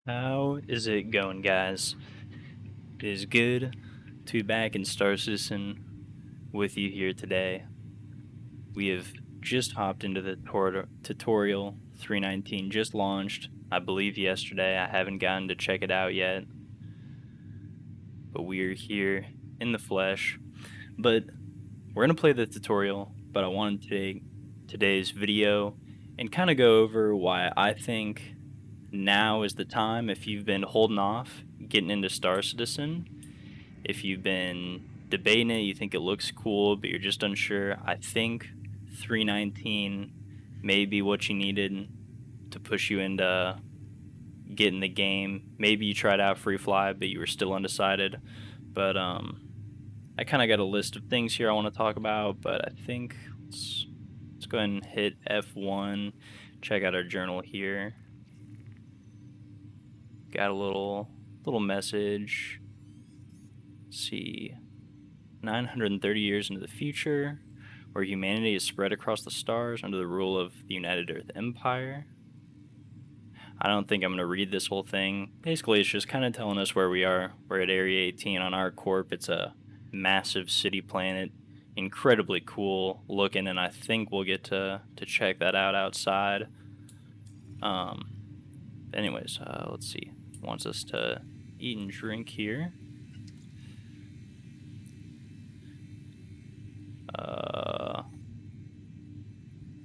How is it going, guys? It is good to be back in Star Citizen with you here today. We have just hopped into the tutorial 319, just launched, I believe yesterday. I haven't gotten to check it out yet, but we are here in the flesh. But we're going to play the tutorial, but I wanted to take today's video and kind of go over why I think now is the time. If you've been holding off getting into Star Citizen, if you've been debating it, you think it looks cool, but you're just unsure, I think 319 may be what you needed to push you into getting the game. Maybe you tried out Free Fly, but you were still undecided. But I kind of got a list of things here I want to talk about, but I think let's go ahead and hit F1, check out our journal here. Got a little message. Let's see, 930 years into the future, where humanity is spread across the stars under the rule of the United Earth Empire. I don't think I'm going to read this whole thing. Basically, it's just kind of telling us where we are. We're at Area 18 on our corp. It's a massive city planet, incredibly cool looking, and I think we'll get to check that out outside. Anyways, let's see. Wants us to eat and drink here.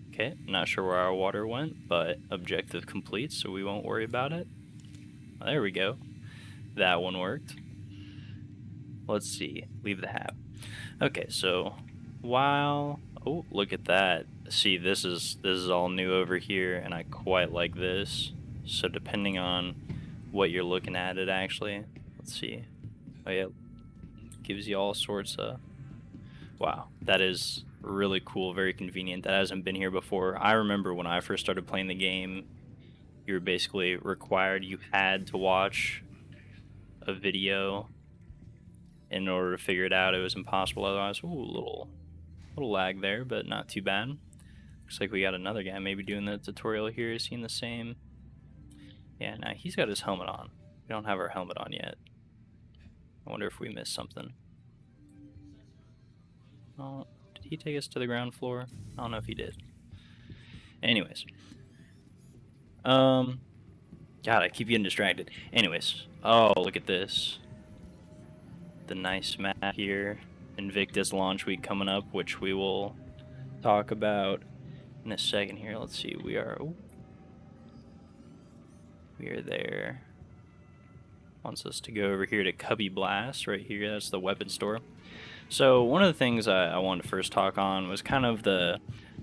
Okay, not sure where our water went, but objective complete, so we won't worry about it. There we go. That one worked. Let's see. Leave the hat. Okay, so while... Oh, look at that. See, this is all new over here, and I quite like this. So depending on what you're looking at it, actually. Let's see. Oh, yeah. Gives you all sorts of... Wow, that is really cool, very convenient. That hasn't been here before. I remember when I first started playing the game, you were basically required, you had to watch a video in order to figure it out. It was impossible otherwise. Ooh, little lag there, but not too bad. Looks like we got another guy maybe doing the tutorial here. Is he the same? Yeah, now he's got his helmet on. We don't have our helmet on yet. I wonder if we missed something. Oh, did he take us to the ground floor? I don't know if he did. Anyways. God, I keep getting distracted. Anyways. Oh, look at this. The nice map here. Invictus launch week coming up, which we will talk about in a second here. Let's see. We are there. Wants us to go over here to Cubby Blast right here. That's the weapon store. So one of the things I wanted to first talk on was kind of the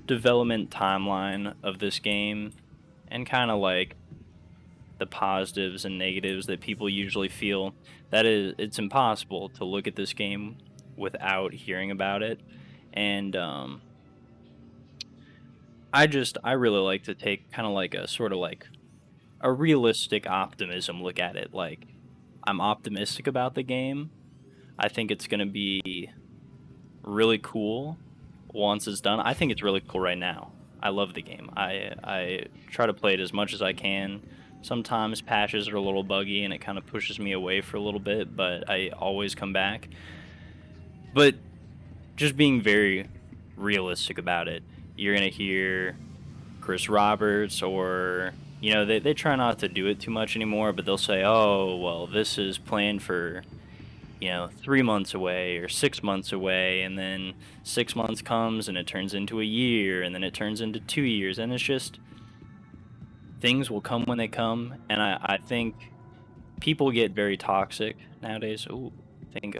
development timeline of this game, and kind of like the positives and negatives that people usually feel. That is, it's impossible to look at this game without hearing about it. And I really like to take kind of like a sort of like a realistic optimism look at it. Like, I'm optimistic about the game. I think it's going to be really cool once it's done. I think it's really cool right now. I love the game. I try to play it as much as I can. Sometimes patches are a little buggy and it kind of pushes me away for a little bit, but I always come back. But just being very realistic about it, you're going to hear Chris Roberts, or, you know, they try not to do it too much anymore, but they'll say, oh, well, this is planned for, you know, 3 months away or 6 months away, and then 6 months comes and it turns into a year, and then it turns into 2 years, and it's just, things will come when they come. And I think people get very toxic nowadays. Ooh, I think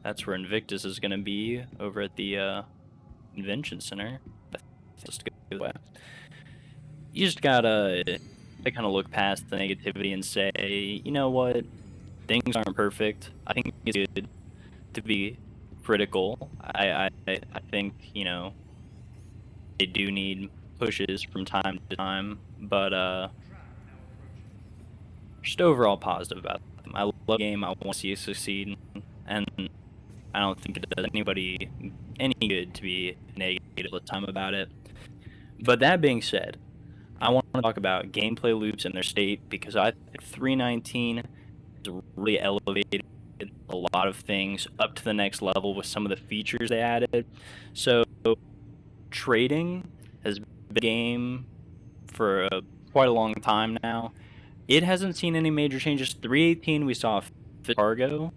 that's where Invictus is going to be, over at the convention center. Just go away. You just gotta kind of look past the negativity and say, you know what, things aren't perfect. I think it's good to be critical. I think, you know, they do need pushes from time to time, but just overall positive about them. I love the game. I want to see it succeed, and I don't think it does anybody any good to be negative all the time about it. But that being said, I want to talk about gameplay loops and their state because I think 319 has really elevated a lot of things up to the next level with some of the features they added. So trading has been a game for quite a long time now. It hasn't seen any major changes. 318 we saw cargo,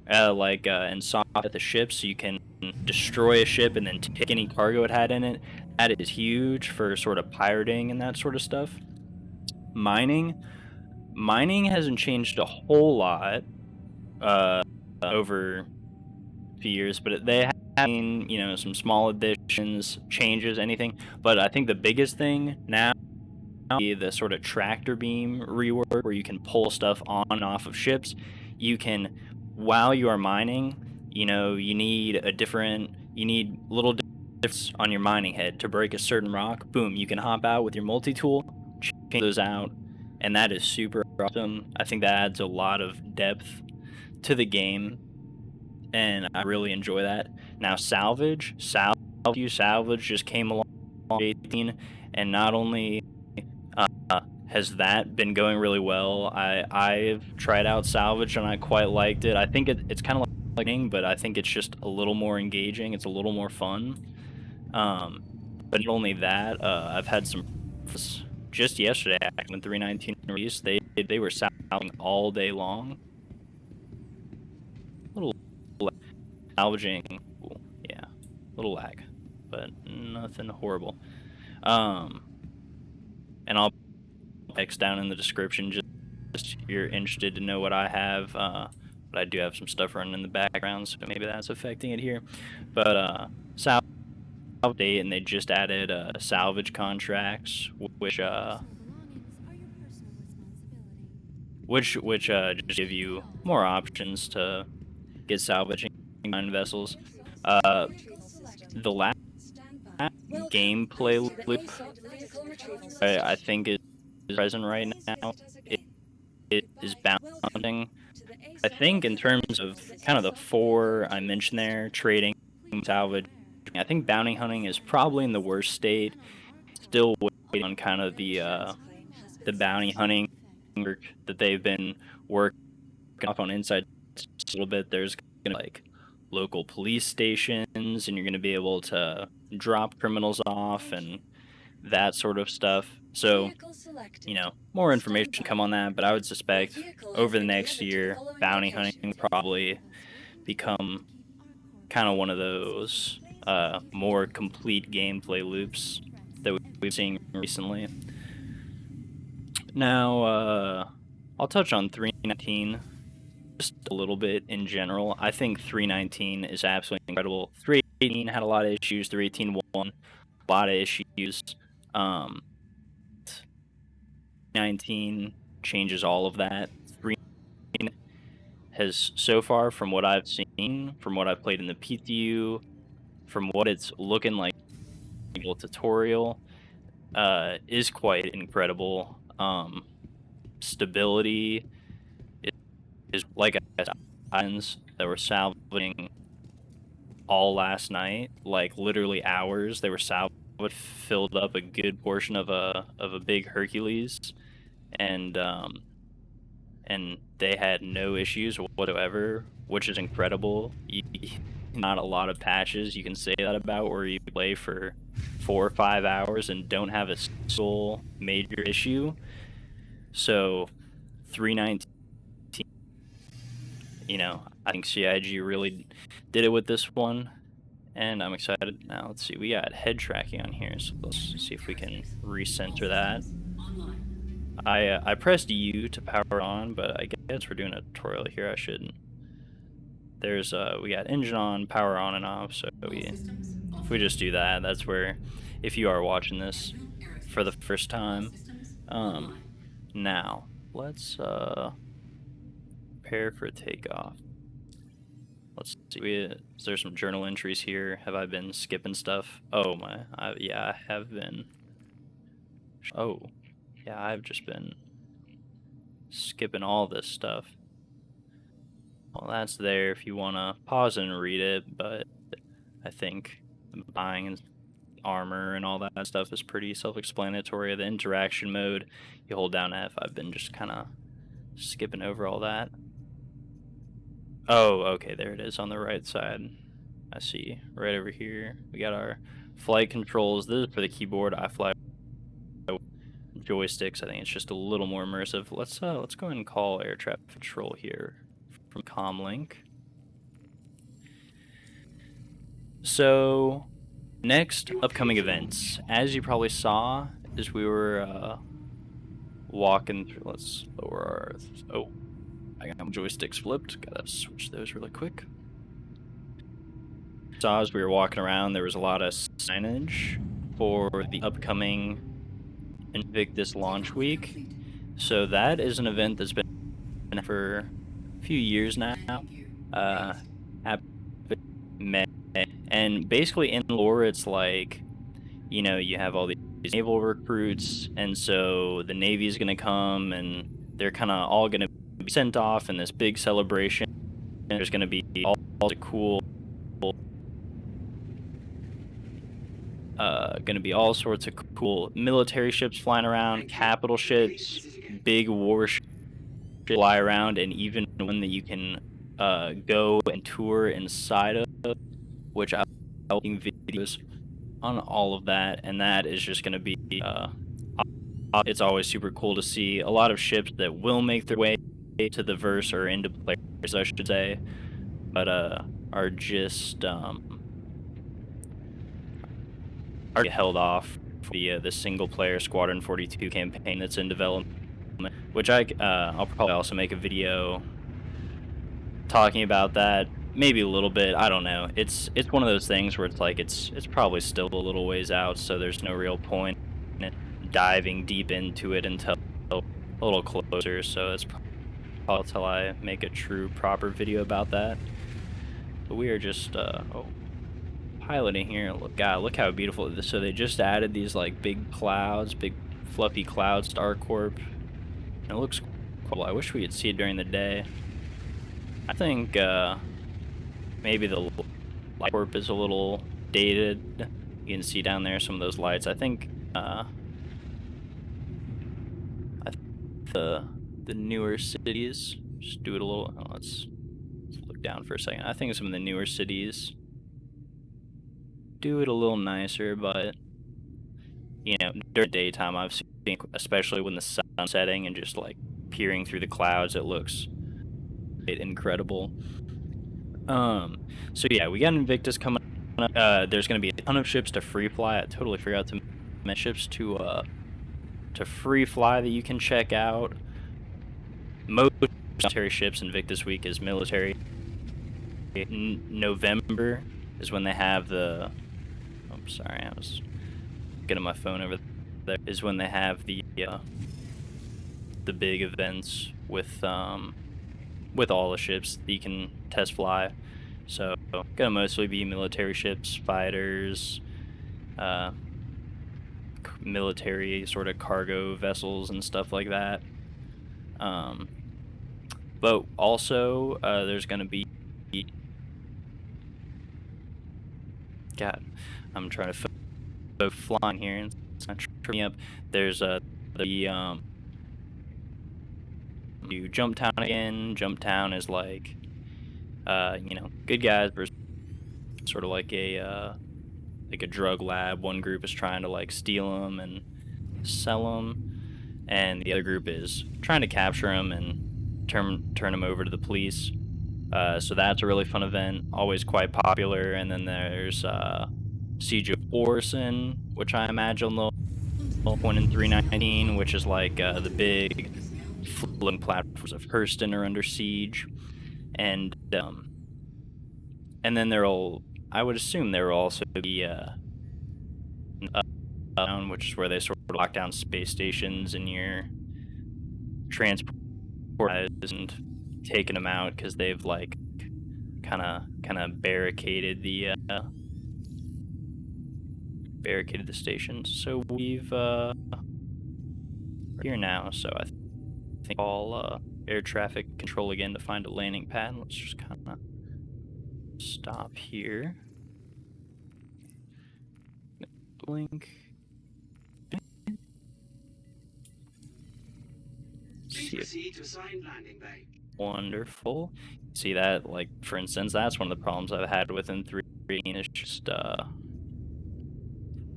and soft at the ship, so you can destroy a ship and then take any cargo it had in it. That is huge for sort of pirating and that sort of stuff. Mining hasn't changed a whole lot over a few years, but they have seen, some small additions, changes, anything. But I think the biggest thing now is the sort of tractor beam rework where you can pull stuff on and off of ships. You can, while you are mining, you need little difference on your mining head to break a certain rock. Boom, you can hop out with your multi-tool, change those out, and that is super awesome. I think that adds a lot of depth to the game, and I really enjoy that. Now salvage just came along in 18, and not only has that been going really well. I've tried out salvage and I quite liked it. I think it's kind of like gaming, but I think it's just a little more engaging. It's a little more fun. But not only that, I've had some just yesterday when 319 released. They were salvaging all day long. A little salvaging, yeah, a little lag, but nothing horrible. And I'll X down in the description just if you're interested to know what I have. But I do have some stuff running in the background, so maybe that's affecting it here. But salvage update, and they just added salvage contracts, which just give you more options to get salvaging on vessels. The last gameplay loop I think is present right now. It is bouncing. I think in terms of kind of the four I mentioned there, trading, salvage, I think bounty hunting is probably in the worst state. Still waiting on kind of the bounty hunting work that they've been working off on inside a little bit. There's gonna be, like, local police stations, and you're gonna be able to drop criminals off and that sort of stuff. So, more information come on that, but I would suspect over the next year, bounty hunting probably become kind of one of those more complete gameplay loops that we've seen recently. Now, I'll touch on 319 just a little bit in general. I think 319 is absolutely incredible. 318 had a lot of issues. 318 won a lot of issues. 19 changes all of that. 319 has, so far, from what I've seen, from what I've played in the PTU, from what it's looking like tutorial, is quite incredible. Stability is like islands that were salvaging all last night, like literally hours. They were filled up a good portion of a big Hercules, and they had no issues whatsoever, which is incredible. Not a lot of patches you can say that about, where you play for 4 or 5 hours and don't have a single major issue. So 319, I think CIG really did it with this one, and I'm excited. Now let's see, we got head tracking on here, so let's see if we can recenter that. I pressed U to power on, but I guess we're doing a tutorial here. I shouldn't. There's we got engine on, power on and off. So if we just do that, that's where, if you are watching this for the first time, now let's prepare for takeoff. Let's see. There's some journal entries here. Have I been skipping stuff? Oh my, yeah, I have been. Oh, yeah, I've just been skipping all this stuff. Well, that's there if you want to pause and read it, but I think buying and armor and all that stuff is pretty self-explanatory. The interaction mode, you hold down F. I've been just kind of skipping over all that. Oh, okay, there it is on the right side. I see, right over here. We got our flight controls. This is for the keyboard. I fly joysticks. I think it's just a little more immersive. Let's go ahead and call air traffic control here from Comlink. So next upcoming events, as you probably saw, as we were walking through. Let's lower our. Oh, I got my joysticks flipped. Gotta switch those really quick. Saw as we were walking around, there was a lot of signage for the upcoming Invictus launch week. So that is an event that's been for a few years now. May. And basically in lore, it's like, you know, you have all these naval recruits, and so the Navy is going to come, and they're kind of all going to be sent off in this big celebration. There's going to be all the cool, going to be all sorts of cool military ships flying around, capital ships, big warships fly around, and even one that you can go and tour inside of, which I'm making videos on all of that, and that is just going to be it's always super cool to see a lot of ships that will make their way to the verse or into players, I should say, but are just are held off for the single player Squadron 42 campaign that's in development, which I'll probably also make a video talking about that, maybe a little bit. I don't know. It's one of those things where it's like it's probably still a little ways out, so there's no real point in diving deep into it until a little closer. So it's probably until I make a true proper video about that. But we are just piloting here. Look how beautiful. So they just added these like big clouds, big fluffy clouds, Star Corp. And it looks cool. I wish we could see it during the day. I think maybe the light corp is a little dated. You can see down there some of those lights. I think the newer cities, just do it a little. Oh, let's look down for a second. I think some of the newer cities do it a little nicer, but you know, during daytime I've seen, especially when the sun's setting and just like peering through the clouds, it looks incredible. So yeah, we got Invictus coming up. There's gonna be a ton of ships to free fly. I totally forgot to mention ships to free fly that you can check out. Most military ships Invictus week is military. November is when they have the. Oh, sorry, I was getting my phone over there. Is when they have the big events with all the ships that you can test fly. So gonna mostly be military ships, fighters, military sort of cargo vessels and stuff like that. But also there's gonna be. God, I'm trying to flying here and it's not tripping me up. There's you Jump Town again. Jump Town is like you know, good guys versus sort of like a drug lab. One group is trying to like steal them and sell them, and the other group is trying to capture them and turn them over to the police. So that's a really fun event, always quite popular. And then there's Siege of Orson, which I imagine they'll point in 319, which is like the big floating platforms of Hurston are under siege, and then I would assume there will also be which is where they sort of lock down space stations and your transport and taking them out because they've like kind of barricaded the stations. So we've here now. So I think I'll air traffic control again to find a landing pad. Let's just kind of stop here. link. Please proceed to assigned landing bay. Wonderful. See that, like, for instance, that's one of the problems I've had within 3 is just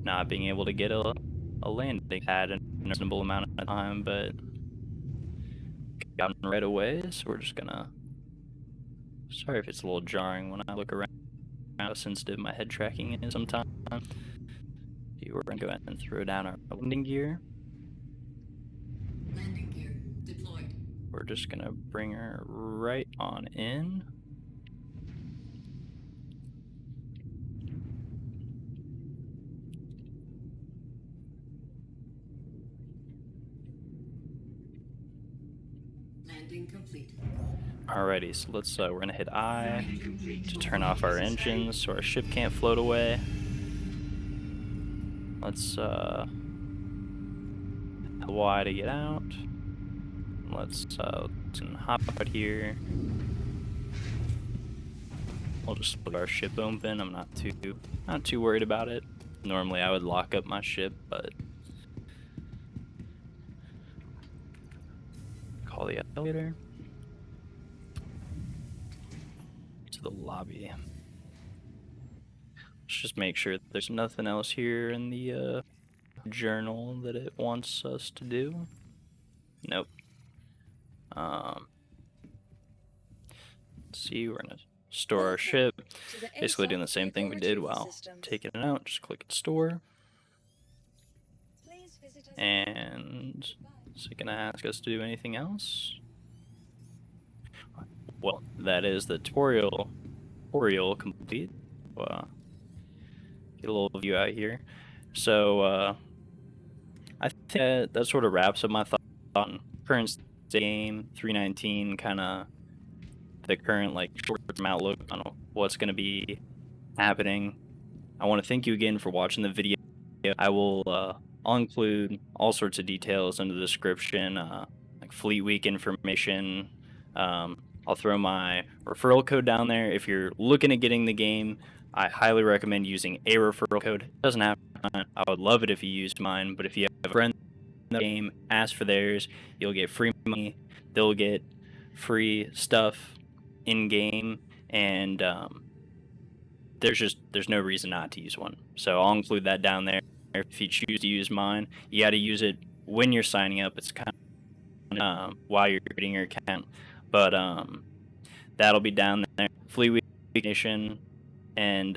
not being able to get a landing pad in a reasonable amount of time, but gotten right away, so we're just gonna, sorry if it's a little jarring when I look around how sensitive my head tracking is sometimes. We're gonna go ahead and throw down our landing gear. Landing gear deployed. We're just gonna bring her right on in. Landing complete. Alrighty, so let's we're gonna hit I to turn off our engines so our ship can't float away. Let's Y to get out. Let's hop out here. We'll just split our ship open. I'm not too worried about it. Normally I would lock up my ship, but call the elevator to the lobby. Let's just make sure that there's nothing else here in the journal that it wants us to do. Nope. Let's see, we're gonna store our ship. Basically doing the same thing we did while taking it out. Just click store. And is it gonna ask us to do anything else? Well, that is the tutorial complete. Get a little view out here. So I think that sort of wraps up my thought on current game 319, kind of the current like short-term outlook on what's going to be happening. I want to thank you again for watching the video. I'll include all sorts of details in the description, like Fleet Week information. I'll throw my referral code down there. If you're looking at getting the game, I highly recommend using a referral code. It doesn't have to. I would love it if you used mine, but if you have a friend in the game, ask for theirs. You'll get free money. They'll get free stuff in game, and there's no reason not to use one. So I'll include that down there. If you choose to use mine, you got to use it when you're signing up. It's kind of while you're creating your account, but that'll be down there. Fleet Week Nation, and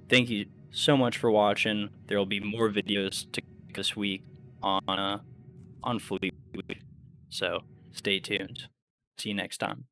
thank you so much for watching. There will be more videos to this week on Fleet Week, so stay tuned. See you next time.